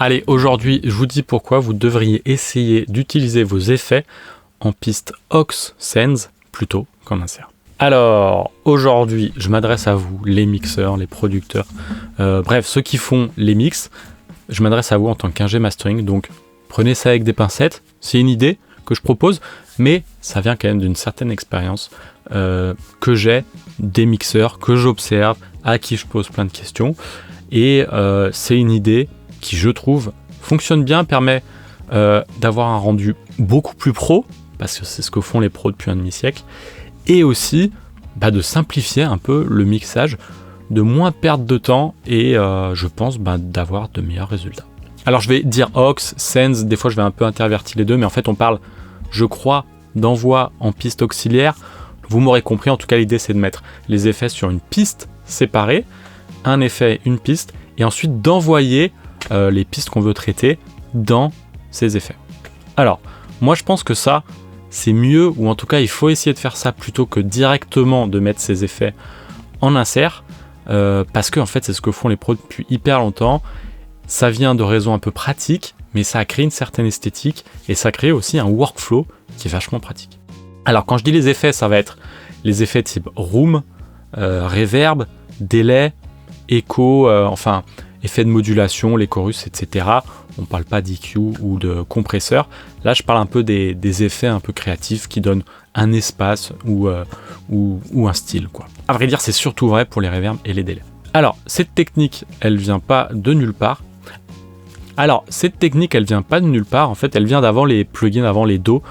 Allez, aujourd'hui, je vous dis pourquoi vous devriez essayer d'utiliser vos effets en piste aux Sends plutôt qu'en insert. Alors, aujourd'hui, je m'adresse à vous, les mixeurs, les producteurs, bref, ceux qui font les mix. Je m'adresse à vous en tant qu'ingé mastering, donc prenez ça avec des pincettes. C'est une idée que je propose, mais ça vient quand même d'une certaine expérience que j'ai des mixeurs, que j'observe, à qui je pose plein de questions. Et c'est une idée qui, je trouve, fonctionne bien, permet d'avoir un rendu beaucoup plus pro, parce que c'est ce que font les pros depuis un demi-siècle, et aussi de simplifier un peu le mixage, de moins perdre de temps et je pense d'avoir de meilleurs résultats. Alors je vais dire aux, sends, des fois je vais un peu intervertir les deux, mais en fait on parle, je crois, d'envoi en piste auxiliaire. Vous m'aurez compris, en tout cas l'idée c'est de mettre les effets sur une piste séparée, un effet, une piste, et ensuite d'envoyer les pistes qu'on veut traiter dans ces effets. Alors, moi je pense que ça, c'est mieux, ou en tout cas il faut essayer de faire ça plutôt que directement de mettre ces effets en insert, parce que en fait c'est ce que font les pros depuis hyper longtemps. Ça vient de raisons un peu pratiques, mais ça a créé une certaine esthétique, et ça crée aussi un workflow qui est vachement pratique. Alors quand je dis les effets, ça va être les effets type room, reverb, délai, écho, enfin effets de modulation, les chorus, etc. On ne parle pas d'EQ ou de compresseur. Là, je parle un peu des effets un peu créatifs qui donnent un espace ou un style, quoi. À vrai dire, c'est surtout vrai pour les reverbs et les délais. Alors, cette technique, elle vient pas de nulle part. En fait, elle vient d'avant les plugins, avant les DAW.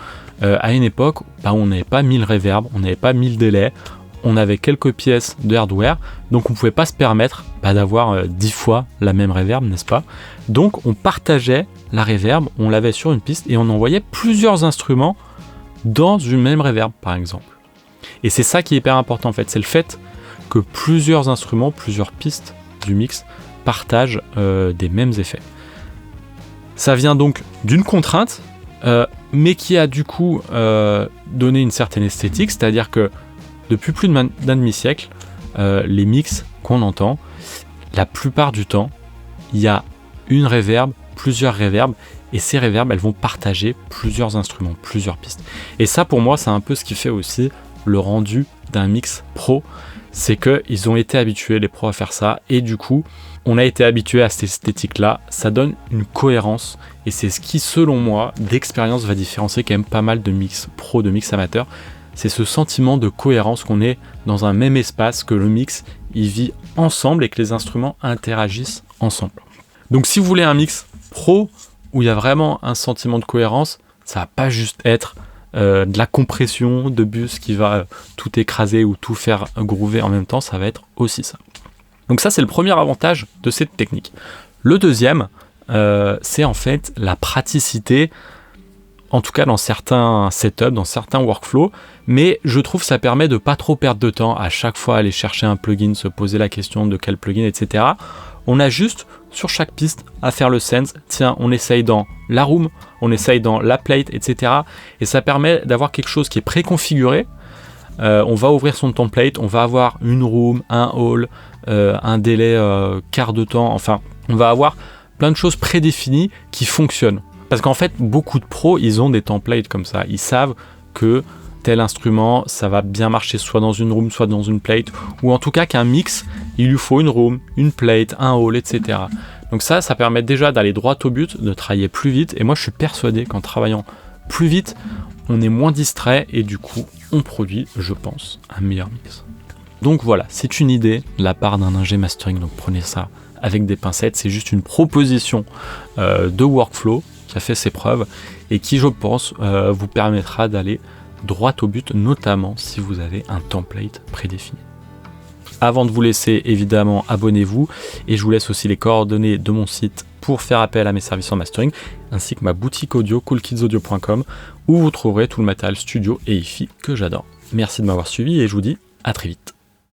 À une époque, on n'avait pas 1000 reverbs, on n'avait pas 1000 délais. On avait quelques pièces de hardware, donc on ne pouvait pas se permettre d'avoir 10 fois la même reverb, n'est-ce pas? Donc on partageait la reverb, on l'avait sur une piste et on envoyait plusieurs instruments dans une même reverb, par exemple. Et c'est ça qui est hyper important en fait, c'est le fait que plusieurs instruments, plusieurs pistes du mix partagent des mêmes effets. Ça vient donc d'une contrainte, mais qui a du coup donné une certaine esthétique, c'est-à-dire que depuis plus d'un demi-siècle, les mix qu'on entend, la plupart du temps, il y a une reverb, plusieurs reverbs, et ces reverbs, elles vont partager plusieurs instruments, plusieurs pistes. Et ça, pour moi, c'est un peu ce qui fait aussi le rendu d'un mix pro, c'est qu'ils ont été habitués, les pros, à faire ça, et du coup, on a été habitué à cette esthétique-là, ça donne une cohérence, et c'est ce qui, selon moi, d'expérience, va différencier quand même pas mal de mix pro, de mix amateur. C'est ce sentiment de cohérence qu'on est dans un même espace, que le mix il vit ensemble et que les instruments interagissent ensemble. Donc si vous voulez un mix pro où il y a vraiment un sentiment de cohérence, ça va pas juste être de la compression de bus qui va tout écraser ou tout faire groover en même temps, ça va être aussi ça. Donc ça c'est le premier avantage de cette technique. Le deuxième, c'est en fait la praticité, en tout cas dans certains setups, dans certains workflows, mais je trouve que ça permet de pas trop perdre de temps à chaque fois aller chercher un plugin, se poser la question de quel plugin, etc. On a juste sur chaque piste à faire le sense, tiens, on essaye dans la room, on essaye dans la plate, etc. Et ça permet d'avoir quelque chose qui est préconfiguré. On va ouvrir son template, on va avoir une room, un hall, un délai quart de temps, enfin, on va avoir plein de choses prédéfinies qui fonctionnent. Parce qu'en fait, beaucoup de pros, ils ont des templates comme ça. Ils savent que tel instrument, ça va bien marcher soit dans une room, soit dans une plate, ou en tout cas qu'un mix, il lui faut une room, une plate, un hall, etc. Donc ça permet déjà d'aller droit au but, de travailler plus vite. Et moi, je suis persuadé qu'en travaillant plus vite, on est moins distrait et du coup, on produit, je pense, un meilleur mix. Donc voilà, c'est une idée de la part d'un ingé mastering. Donc prenez ça avec des pincettes. C'est juste une proposition de workflow qui a fait ses preuves et qui, je pense, vous permettra d'aller droit au but, notamment si vous avez un template prédéfini. Avant de vous laisser, évidemment, abonnez-vous et je vous laisse aussi les coordonnées de mon site pour faire appel à mes services en mastering, ainsi que ma boutique audio coolkidsaudio.com où vous trouverez tout le matériel studio et hi-fi que j'adore. Merci de m'avoir suivi et je vous dis à très vite.